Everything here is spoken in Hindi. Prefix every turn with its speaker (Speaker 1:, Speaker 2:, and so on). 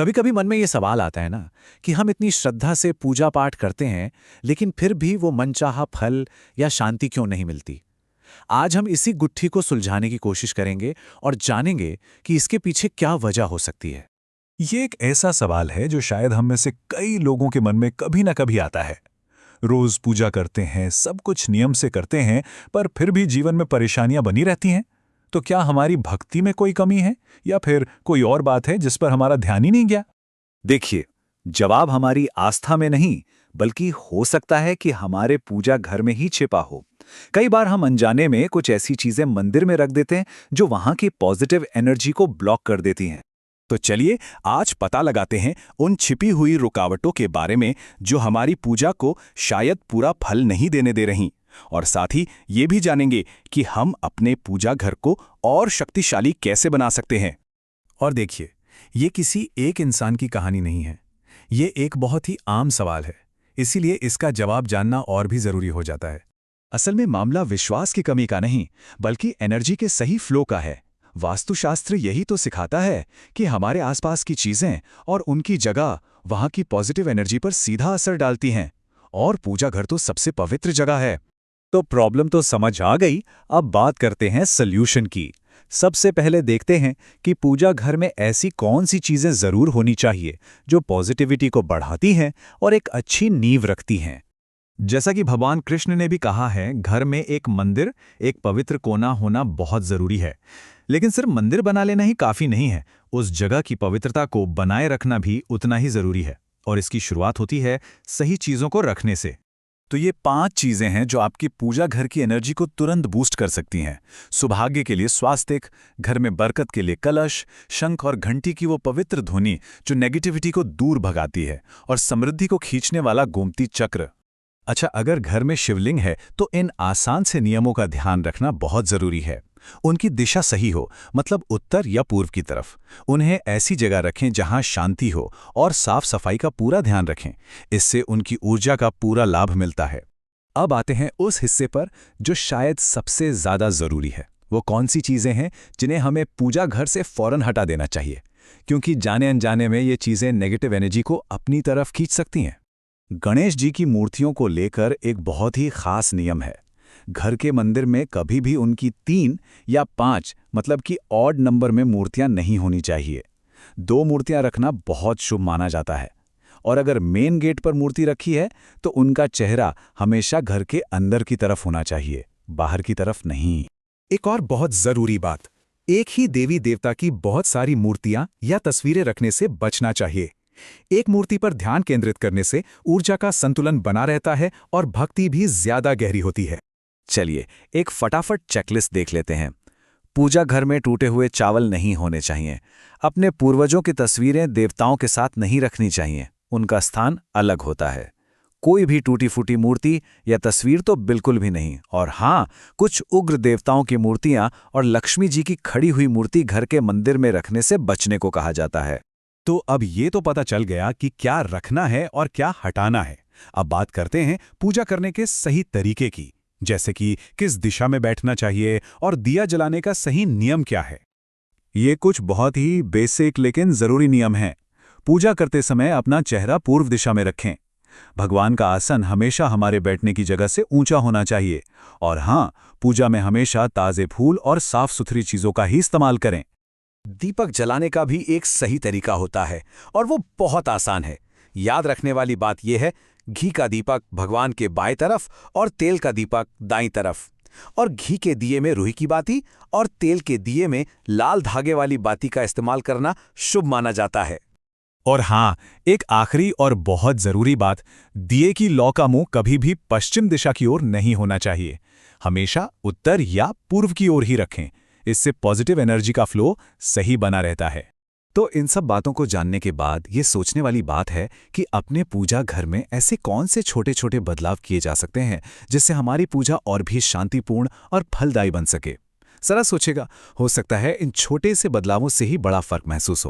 Speaker 1: कभी कभी मन में ये सवाल आता है ना कि हम इतनी श्रद्धा से पूजा पाठ करते हैं, लेकिन फिर भी वो मनचाहा फल या शांति क्यों नहीं मिलती। आज हम इसी गुत्थी को सुलझाने की कोशिश करेंगे और जानेंगे कि इसके पीछे क्या वजह हो सकती है।
Speaker 2: ये एक ऐसा सवाल है जो शायद हम में से कई लोगों के मन में कभी ना कभी आता है। रोज पूजा करते हैं, सब कुछ नियम से करते हैं, पर फिर भी जीवन में परेशानियां बनी रहती हैं। तो क्या हमारी भक्ति में कोई कमी है या फिर कोई और बात है जिस पर हमारा ध्यान ही नहीं गया?
Speaker 3: देखिए, जवाब हमारी आस्था में नहीं, बल्कि हो सकता है कि हमारे पूजा घर में ही छिपा हो। कई बार हम अनजाने में कुछ ऐसी चीजें मंदिर में रख देते हैं जो वहां की पॉजिटिव एनर्जी को ब्लॉक कर देती हैं।
Speaker 2: तो चलिए आज पता लगाते हैं उन छिपी हुई रुकावटों के बारे में जो हमारी पूजा को शायद पूरा फल नहीं देने दे रही, और साथ ही ये भी जानेंगे कि हम अपने पूजा घर को और शक्तिशाली कैसे बना सकते हैं। और देखिए, ये किसी एक इंसान की कहानी नहीं है, ये एक बहुत ही आम सवाल है, इसीलिए इसका जवाब जानना और भी जरूरी हो जाता है। असल में मामला विश्वास की कमी का नहीं, बल्कि एनर्जी के सही फ्लो का है। वास्तुशास्त्र यही तो सिखाता है कि हमारे आसपास की चीजें और उनकी जगह वहां की पॉजिटिव एनर्जी पर सीधा असर डालती हैं, और पूजा घर तो सबसे पवित्र जगह है।
Speaker 3: तो प्रॉब्लम तो समझ आ गई, अब बात करते हैं सॉल्यूशन की। सबसे पहले देखते हैं कि पूजा घर में ऐसी कौन सी चीजें जरूर होनी चाहिए जो पॉजिटिविटी को बढ़ाती हैं और एक अच्छी नींव रखती हैं।
Speaker 2: जैसा कि भगवान कृष्ण ने भी कहा है, घर में एक मंदिर, एक पवित्र कोना होना बहुत जरूरी है। लेकिन सिर्फ मंदिर बना लेना ही काफी नहीं है, उस जगह की पवित्रता को बनाए रखना भी उतना ही जरूरी है। और इसकी शुरुआत होती है सही चीजों को रखने से। तो ये 5 चीजें हैं जो आपकी पूजा घर की एनर्जी को तुरंत बूस्ट कर सकती हैं। सौभाग्य के लिए स्वास्तिक, घर में बरकत के लिए कलश, शंख और घंटी की वो पवित्र ध्वनि जो नेगेटिविटी को दूर भगाती है, और समृद्धि को खींचने वाला गोमती चक्र। अच्छा, अगर घर में शिवलिंग है तो इन आसान से नियमों का ध्यान रखना बहुत जरूरी है। उनकी दिशा सही हो, मतलब उत्तर या पूर्व की तरफ। उन्हें ऐसी जगह रखें जहां शांति हो, और साफ सफाई का पूरा ध्यान रखें। इससे उनकी ऊर्जा का पूरा लाभ मिलता है। अब आते हैं उस हिस्से पर जो शायद सबसे ज्यादा जरूरी है। वो कौन सी चीजें हैं जिन्हें हमें पूजा घर से फौरन हटा देना चाहिए, क्योंकि जाने अनजाने में ये चीजें नेगेटिव एनर्जी को अपनी तरफ खींच सकती हैं। गणेश जी की मूर्तियों को लेकर एक बहुत ही खास नियम है। घर के मंदिर में कभी भी उनकी 3 या 5, मतलब कि ऑड नंबर में मूर्तियां नहीं होनी चाहिए। 2 मूर्तियां रखना बहुत शुभ माना जाता है। और अगर मेन गेट पर मूर्ति रखी है तो उनका चेहरा हमेशा घर के अंदर की तरफ होना चाहिए, बाहर की तरफ नहीं। एक और बहुत जरूरी बात, एक ही देवी देवता की बहुत सारी मूर्तियां या तस्वीरें रखने से बचना चाहिए। एक मूर्ति पर ध्यान केंद्रित करने से ऊर्जा का संतुलन बना रहता है और भक्ति भी ज्यादा गहरी होती है।
Speaker 3: चलिए एक फटाफट चेकलिस्ट देख लेते हैं। पूजा घर में टूटे हुए चावल नहीं होने चाहिए। अपने पूर्वजों की तस्वीरें देवताओं के साथ नहीं रखनी चाहिए, उनका स्थान अलग होता है। कोई भी टूटी फूटी मूर्ति या तस्वीर तो बिल्कुल भी नहीं। और हाँ, कुछ उग्र देवताओं की मूर्तियां और लक्ष्मी जी की खड़ी हुई मूर्ति घर के मंदिर में रखने से बचने को कहा जाता है।
Speaker 2: तो अब ये तो पता चल गया कि क्या रखना है और क्या हटाना है। अब बात करते हैं पूजा करने के सही तरीके की, जैसे कि किस दिशा में बैठना चाहिए और दिया जलाने का सही नियम क्या है। ये कुछ बहुत ही बेसिक लेकिन जरूरी नियम हैं। पूजा करते समय अपना चेहरा पूर्व दिशा में रखें। भगवान का आसन हमेशा हमारे बैठने की जगह से ऊंचा होना चाहिए। और हाँ, पूजा में हमेशा ताजे फूल और साफ सुथरी चीजों का ही इस्तेमाल करें।
Speaker 3: दीपक जलाने का भी एक सही तरीका होता है, और वो बहुत आसान है। याद रखने वाली बात यह है, घी का दीपक भगवान के बाएं तरफ और तेल का दीपक दाईं तरफ। और घी के दिए में रुई की बाती और तेल के दिए में लाल धागे वाली बाती का इस्तेमाल करना शुभ माना जाता है।
Speaker 2: और हाँ, एक आखिरी और बहुत जरूरी बात, दिए की लौ का मुंह कभी भी पश्चिम दिशा की ओर नहीं होना चाहिए। हमेशा उत्तर या पूर्व की ओर ही रखें। इससे पॉजिटिव एनर्जी का फ्लो सही बना रहता है। तो इन सब बातों को जानने के बाद ये सोचने वाली बात है कि अपने पूजा घर में ऐसे कौन से छोटे छोटे बदलाव किए जा सकते हैं जिससे हमारी पूजा और भी शांतिपूर्ण और फलदायी बन सके। जरा सोचेगा, हो सकता है इन छोटे से बदलावों से ही बड़ा फर्क महसूस हो।